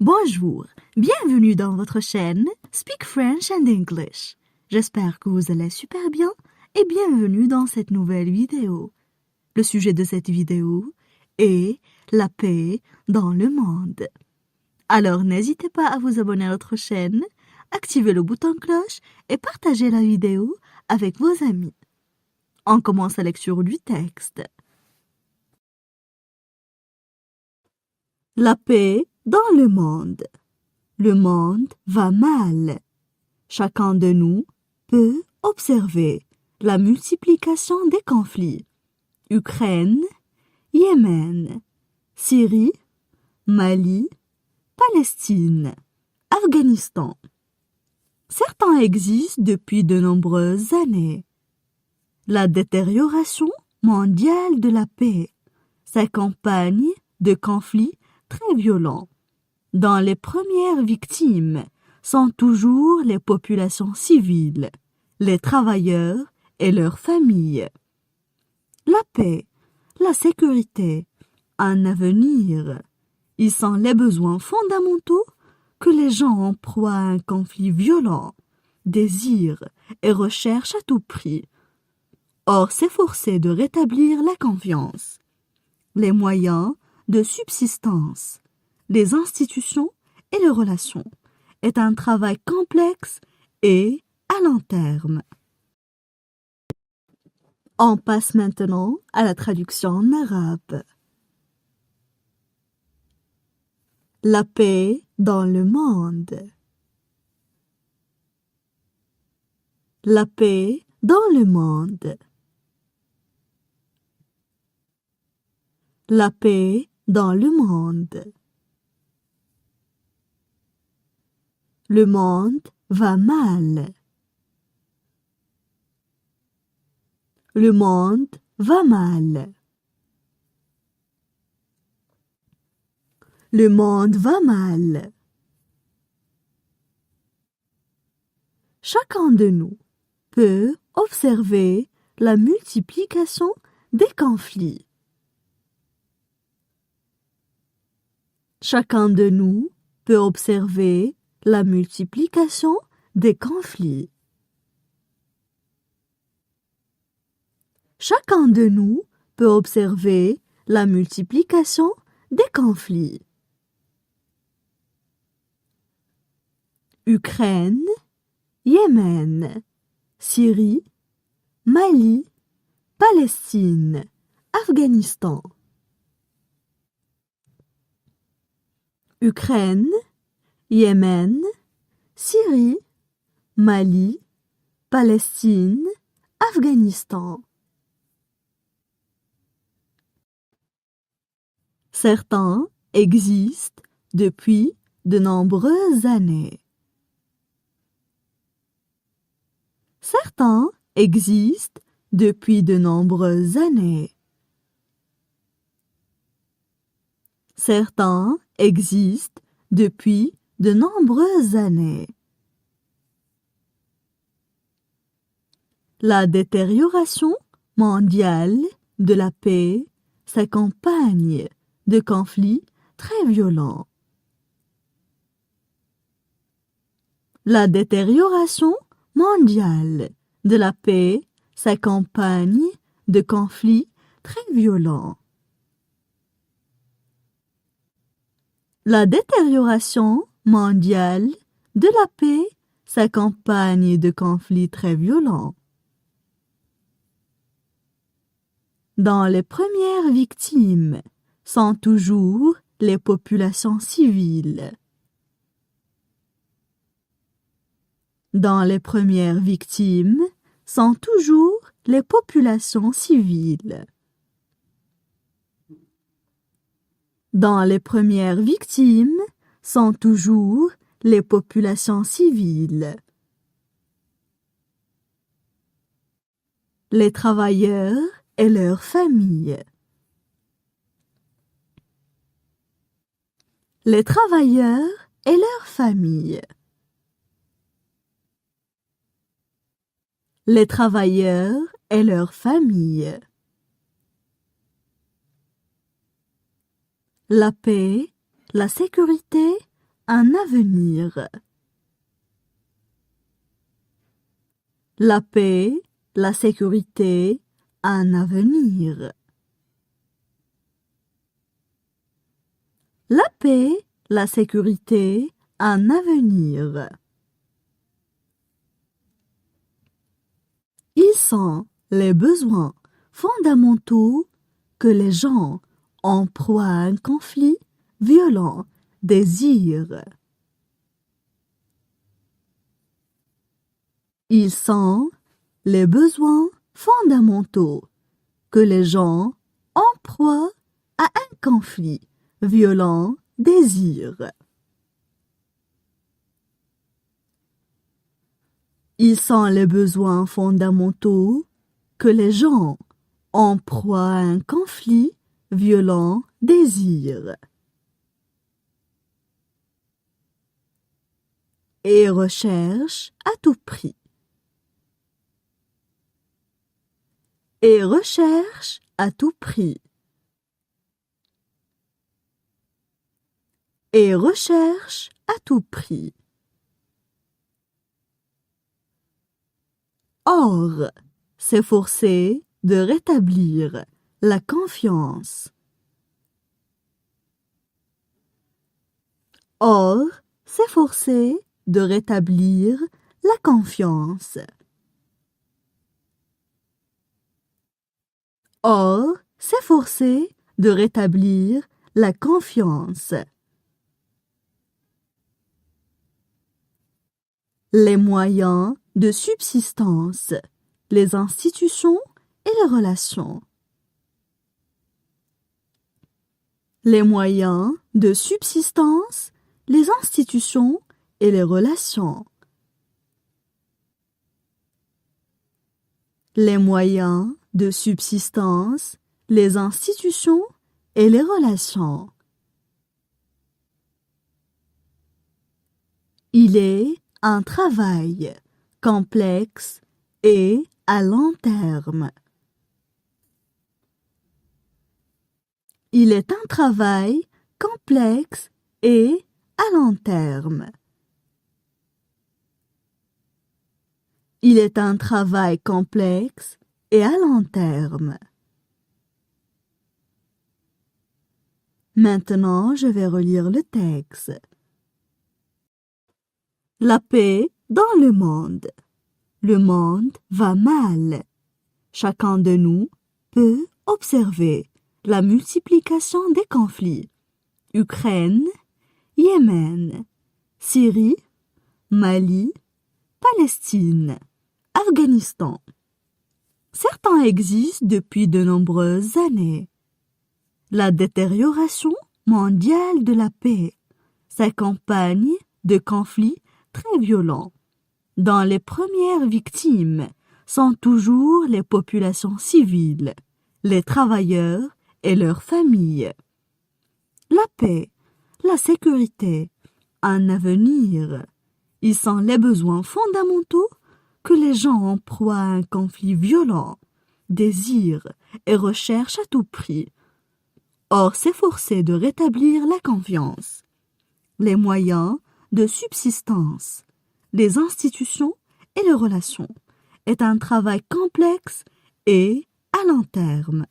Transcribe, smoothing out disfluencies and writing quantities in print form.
Bonjour, bienvenue dans votre chaîne Speak French and English. J'espère que vous allez super bien et bienvenue dans cette nouvelle vidéo. Le sujet de cette vidéo est la paix dans le monde. Alors n'hésitez pas à vous abonner à notre chaîne, activer le bouton cloche et partager la vidéo avec vos amis. On commence la lecture du texte. La paix dans le monde. Le monde va mal. Chacun de nous peut observer la multiplication des conflits. Ukraine, Yémen, Syrie, Mali, Palestine, Afghanistan. Certains existent depuis de nombreuses années. La détérioration mondiale de la paix s'accompagne de conflits très violents, dont les premières victimes sont toujours les populations civiles, les travailleurs et leurs familles. La paix, la sécurité, un avenir, ils sont les besoins fondamentaux que les gens en proie à un conflit violent désirent et recherchent à tout prix. Or, s'efforcer de rétablir la confiance, les moyens de subsistance, les institutions et les relations est un travail complexe et à long terme. On passe maintenant à la traduction en arabe. La paix dans le monde. La paix dans le monde. La paix dans le monde. Le monde va mal. Le monde va mal. Le monde va mal. Chacun de nous peut observer la multiplication des conflits. Chacun de nous peut observer la multiplication des conflits. Chacun de nous peut observer la multiplication des conflits. Ukraine, Yémen, Syrie, Mali, Palestine, Afghanistan. Ukraine, Yémen, Syrie, Mali, Palestine, Afghanistan. Certains existent depuis de nombreuses années. Certains existent depuis de nombreuses années. Certains existent depuis de nombreuses années. La détérioration mondiale de la paix s'accompagne de conflits très violents. La détérioration mondiale de la paix s'accompagne de conflits très violents. La détérioration mondiale de la paix s'accompagne de conflits très violents. Dans les premières victimes sont toujours les populations civiles. Dans les premières victimes sont toujours les populations civiles. Dans les premières victimes sont toujours les populations civiles. Les travailleurs et leurs familles. Les travailleurs et leurs familles. Les travailleurs et leurs familles. La paix, la sécurité, un avenir. La paix, la sécurité, un avenir. La paix, la sécurité, un avenir. Ils sont les besoins fondamentaux que les gens en proie à un conflit violent désirent. Ils sont les besoins fondamentaux que les gens en proie à un conflit violent désirent. Ils sont les besoins fondamentaux que les gens en proie à un conflit violent désirent. Et recherchent à tout prix. Et recherchent à tout prix. Et recherchent à tout prix. Or, s'efforcer de rétablir la confiance. Or, s'efforcer de rétablir la confiance. Or, s'efforcer de rétablir la confiance. Les moyens de subsistance, les institutions et les relations. Les moyens de subsistance, les institutions et les relations. Les moyens de subsistance, les institutions et les relations. Il est un travail complexe et à long terme. Il est un travail complexe et à long terme. Il est un travail complexe et à long terme. Maintenant, je vais relire le texte. La paix dans le monde. Le monde va mal. Chacun de nous peut observer la multiplication des conflits. Ukraine, Yémen, Syrie, Mali, Palestine, Afghanistan. Certains existent depuis de nombreuses années. La détérioration mondiale de la paix s'accompagne de conflits très violents, dont les premières victimes sont toujours les populations civiles, les travailleurs et leurs familles. La paix, la sécurité, un avenir, ils sont les besoins fondamentaux que les gens en proie à un conflit violent désirent et recherchent à tout prix. Or, s'efforcer de rétablir la confiance, les moyens de subsistance, les institutions et les relations est un travail complexe et à long terme.